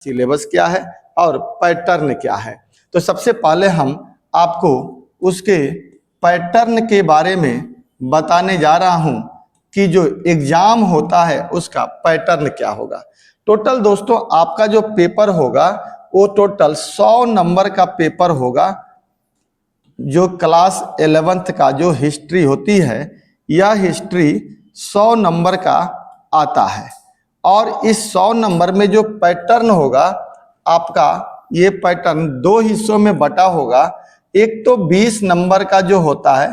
Syllabus क्या है और पैटर्न क्या है। तो सबसे पहले हम आपको उसके पैटर्न के बारे में बताने जा रहा हूं कि जो एग्जाम होता है उसका पैटर्न क्या होगा। टोटल दोस्तों आपका जो पेपर होगा वो टोटल 100 नंबर का पेपर होगा। जो क्लास 11th का जो हिस्ट्री होती है यह हिस्ट्री 100 नंबर का आता है और इस 100 नंबर में जो पैटर्न होगा आपका, ये पैटर्न दो हिस्सों में बटा होगा। एक तो 20 नंबर का जो होता है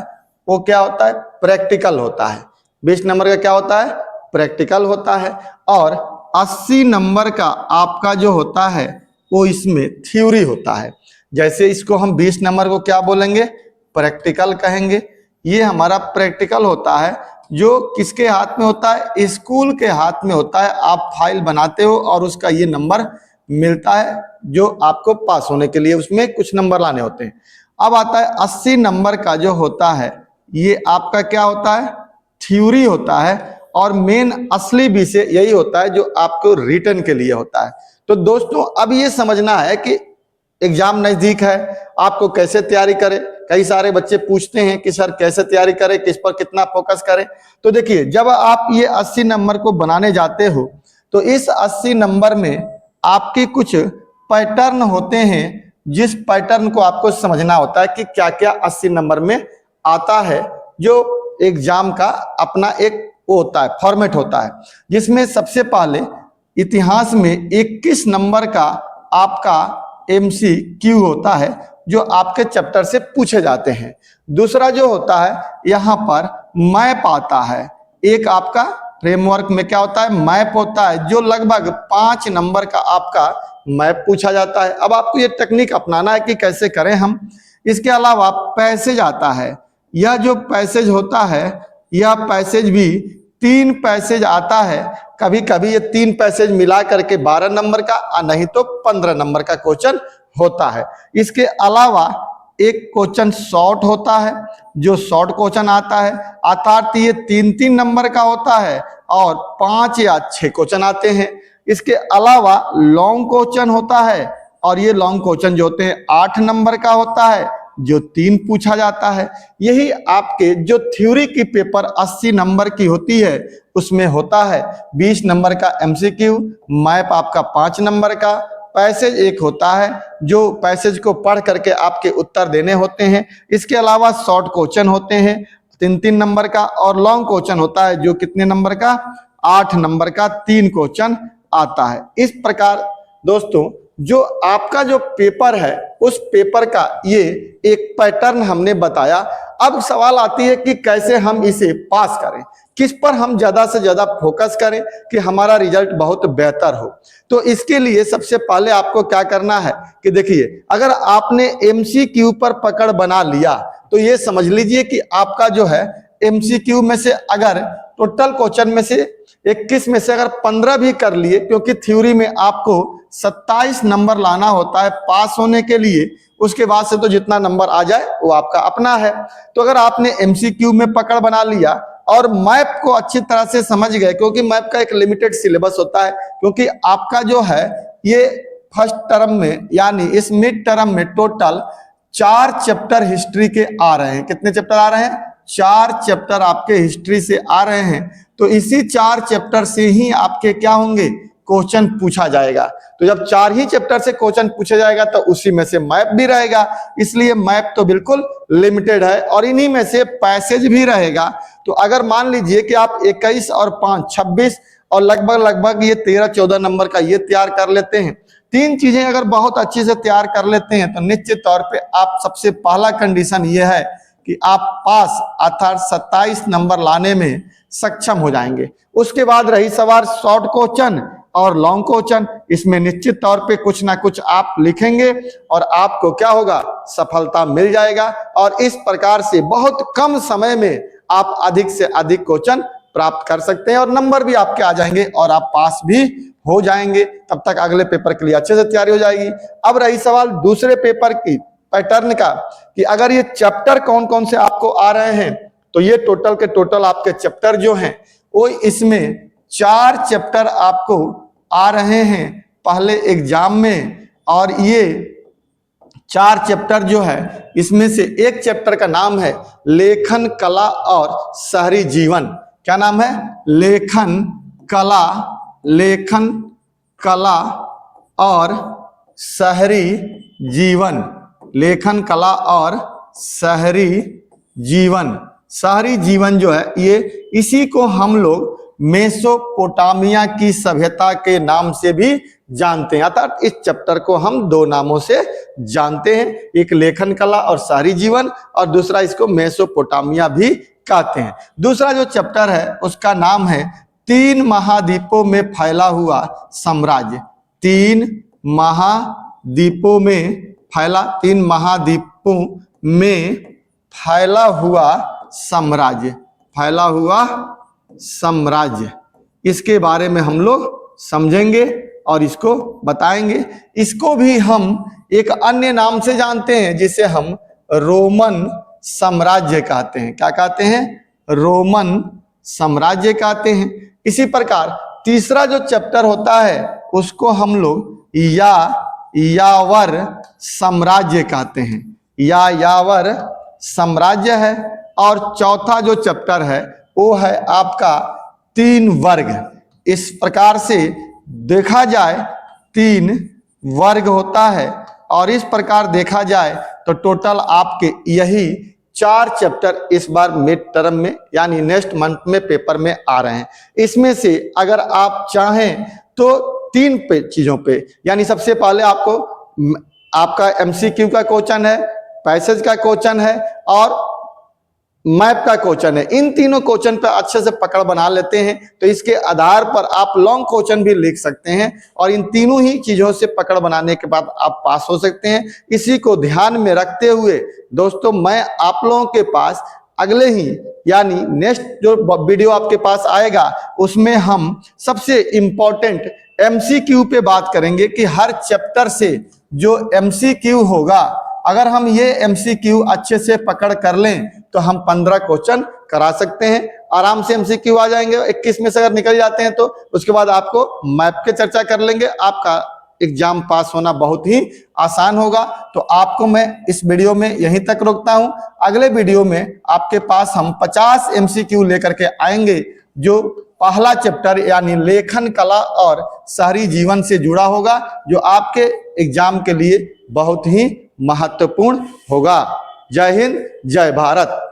वो क्या होता है, प्रैक्टिकल होता है। 20 नंबर का क्या होता है, प्रैक्टिकल होता है। और 80 नंबर का आपका जो होता है वो इसमें थ्योरी होता है। जैसे इसको हम 20 नंबर को क्या बोलेंगे, प्रैक्टिकल कहेंगे। ये हमारा प्रैक्टिकल होता है जो किसके हाथ में होता है, स्कूल के हाथ में होता है। आप फाइल बनाते हो और उसका ये नंबर मिलता है जो आपको पास होने के लिए उसमें कुछ नंबर लाने होते हैं। अब आता है 80 नंबर का जो होता है ये आपका क्या होता है, थ्योरी होता है। और मेन असली विषय यही होता है जो आपको रिटर्न के लिए होता है। तो दोस्तों अब ये समझना है कि एग्जाम नजदीक है, आपको कैसे तैयारी करें। कई सारे बच्चे पूछते हैं कि सर कैसे तैयारी करें, किस पर कितना फोकस करें। तो देखिए जब आप ये 80 नंबर को बनाने जाते हो तो इस 80 नंबर में आपके कुछ पैटर्न होते हैं जिस पैटर्न को आपको समझना होता है कि क्या क्या 80 नंबर में आता है। जो एग्जाम का अपना एक वो होता है, फॉर्मेट होता है, जिसमें सबसे पहले इतिहास में 21 नंबर का आपका MCQ होता है जो आपके चैप्टर से पूछे जाते हैं। दूसरा जो होता है यहाँ पर मैप आता है। एक आपका फ्रेमवर्क में क्या होता है, मैप होता है जो लगभग 5 नंबर का आपका मैप पूछा जाता है। अब आपको ये टेक्निक अपनाना है कि कैसे करें हम। इसके अलावा पैसेज आता है। यह जो पैसेज होता है यह पैसेज भी 3 पैसेज आता है। कभी कभी ये 3 पैसेज मिला करके 12 नंबर का और नहीं तो 15 नंबर का क्वेश्चन होता है। इसके अलावा एक क्वेश्चन शॉर्ट होता है जो शॉर्ट क्वेश्चन आता है, अर्थात ये 3-3 नंबर का होता है और 5 या 6 क्वेश्चन आते हैं। इसके अलावा लॉन्ग क्वेश्चन होता है और ये लॉन्ग क्वेश्चन जो होते हैं 8 नंबर का होता है जो 3 पूछा जाता है। यही आपके जो थ्योरी की पेपर 80 नंबर की होती है उसमें होता है 20 नंबर का MCQ, मैप आपका 5 नंबर का, पैसेज एक होता है जो पैसेज को पढ़ करके आपके उत्तर देने होते हैं। इसके अलावा शॉर्ट क्वेश्चन होते हैं 3-3 नंबर का और लॉन्ग क्वेश्चन होता है जो कितने नंबर का, 8 नंबर का 3 क्वेश्चन आता है। इस प्रकार दोस्तों जो आपका जो पेपर है उस पेपर का ये एक पैटर्न हमने बताया। अब सवाल आती है कि कैसे हम इसे पास करें, किस पर हम ज्यादा से ज्यादा फोकस करें कि हमारा रिजल्ट बहुत बेहतर हो। तो इसके लिए सबसे पहले आपको क्या करना है कि देखिए अगर आपने MCQ पर पकड़ बना लिया तो ये समझ लीजिए कि आपका जो है MCQ में से अगर टोटल क्वेश्चन में से 21 में से अगर 15 भी कर लिए, क्योंकि थ्योरी में आपको 27 नंबर लाना होता है पास होने के लिए, उसके बाद से तो जितना नंबर आ जाए वो आपका अपना है। तो अगर आपने MCQ में पकड़ बना लिया और मैप को अच्छी तरह से समझ गए, क्योंकि मैप का एक लिमिटेड सिलेबस होता है, क्योंकि आपका जो है ये फर्स्ट टर्म में यानी इस मिड टर्म में टोटल 4 चैप्टर हिस्ट्री के आ रहे हैं। कितने चैप्टर आ रहे हैं, 4 चैप्टर आपके हिस्ट्री से आ रहे हैं। तो इसी 4 चैप्टर से ही आपके क्या होंगे, क्वेश्चन पूछा जाएगा। तो जब 4 ही चैप्टर से क्वेश्चन पूछा जाएगा तो उसी में से मैप भी रहेगा, इसलिए मैप तो बिल्कुल लिमिटेड है और इन्हीं में से पैसेज भी रहेगा। तो अगर मान लीजिए कि आप 21 और 5 26 और लगभग ये 13-14 नंबर का ये तैयार कर लेते हैं, 3 चीजें अगर बहुत अच्छे से तैयार कर लेते हैं तो निश्चित तौर पे आप सबसे पहला कंडीशन ये है कि आप पास अर्थात 27 नंबर लाने में सक्षम हो जाएंगे। उसके बाद रही सवाल शॉर्ट क्वेश्चन और लॉन्ग क्वेश्चन, इसमें निश्चित तौर पे कुछ ना कुछ आप लिखेंगे और आपको क्या होगा, सफलता मिल जाएगा। और इस प्रकार से बहुत कम समय में आप अधिक से अधिक क्वेश्चन प्राप्त कर सकते हैं और नंबर भी आपके आ जाएंगे और आप पास भी हो जाएंगे। तब तक अगले पेपर के लिए अच्छे से तैयारी हो जाएगी। अब रही सवाल दूसरे पेपर की पैटर्न का कि अगर ये चैप्टर कौन कौन से आपको आ रहे हैं, तो ये टोटल के टोटल आपके चैप्टर जो हैं वो इसमें 4 चैप्टर आपको आ रहे हैं पहले एग्जाम में, और ये 4 चैप्टर जो है इसमें से एक चैप्टर का नाम है लेखन कला और शहरी जीवन। क्या नाम है? लेखन कला और शहरी जीवन। लेखन कला और शहरी जीवन। शहरी जीवन जो है ये, इसी को हम लोग मेसोपोटामिया की सभ्यता के नाम से भी जानते हैं। अर्थात इस चैप्टर को हम 2 नामों से जानते हैं, एक लेखन कला और शहरी जीवन, और दूसरा इसको मेसोपोटामिया भी कहते हैं। दूसरा जो चैप्टर है उसका नाम है 3 महाद्वीपों में फैला हुआ साम्राज्य। 3 महाद्वीपों में फैला, 3 महाद्वीपों में फैला हुआ साम्राज्य। फैला हुआ साम्राज्य, इसके बारे में हम लोग समझेंगे और इसको बताएंगे। इसको भी हम एक अन्य नाम से जानते हैं जिसे हम रोमन साम्राज्य कहते हैं। क्या कहते हैं? रोमन साम्राज्य कहते हैं। इसी प्रकार तीसरा जो चैप्टर होता है उसको हम लोग यावर साम्राज्य कहते हैं। यावर साम्राज्य है। और चौथा जो चैप्टर है वो है आपका 3 वर्ग। इस प्रकार से देखा जाए 3 वर्ग होता है, और इस प्रकार देखा जाए तो टोटल आपके यही 4 चैप्टर इस बार मिड टर्म में यानी नेक्स्ट मंथ में पेपर में आ रहे हैं। इसमें से अगर आप चाहें तो 3 चीजों पे, यानी सबसे पहले आपको आपका MCQ का क्वेश्चन है, पैसेज का क्वेश्चन है और मैप का क्वेश्चन है। इन तीनों क्वेश्चन पे अच्छे से पकड़ बना लेते हैं तो इसके आधार पर आप लॉन्ग क्वेश्चन भी लिख सकते हैं, और इन तीनों ही चीजों से पकड़ बनाने के बाद आप पास हो सकते हैं। इसी को ध्यान में रखते हुए दोस्तों, मैं आप लोगों के पास अगले ही यानी नेक्स्ट जो वीडियो आपके पास आएगा उसमें हम सबसे इम्पोर्टेंट MCQ पे बात करेंगे कि हर चैप्टर से जो MCQ होगा, अगर हम ये MCQ अच्छे से पकड़ कर लें तो हम 15 क्वेश्चन करा सकते हैं। आराम से MCQ आ जाएंगे। 21 में से अगर निकल जाते हैं तो उसके बाद आपको मैप के चर्चा कर लेंगे, आपका एग्जाम पास होना बहुत ही आसान होगा। तो आपको मैं इस वीडियो में यहीं तक रोकता हूं। अगले वीडियो में आपके पास हम 50 MCQ लेकर के आएंगे जो पहला चैप्टर यानी लेखन कला और शहरी जीवन से जुड़ा होगा, जो आपके एग्जाम के लिए बहुत ही महत्वपूर्ण होगा। जय हिंद, जय भारत।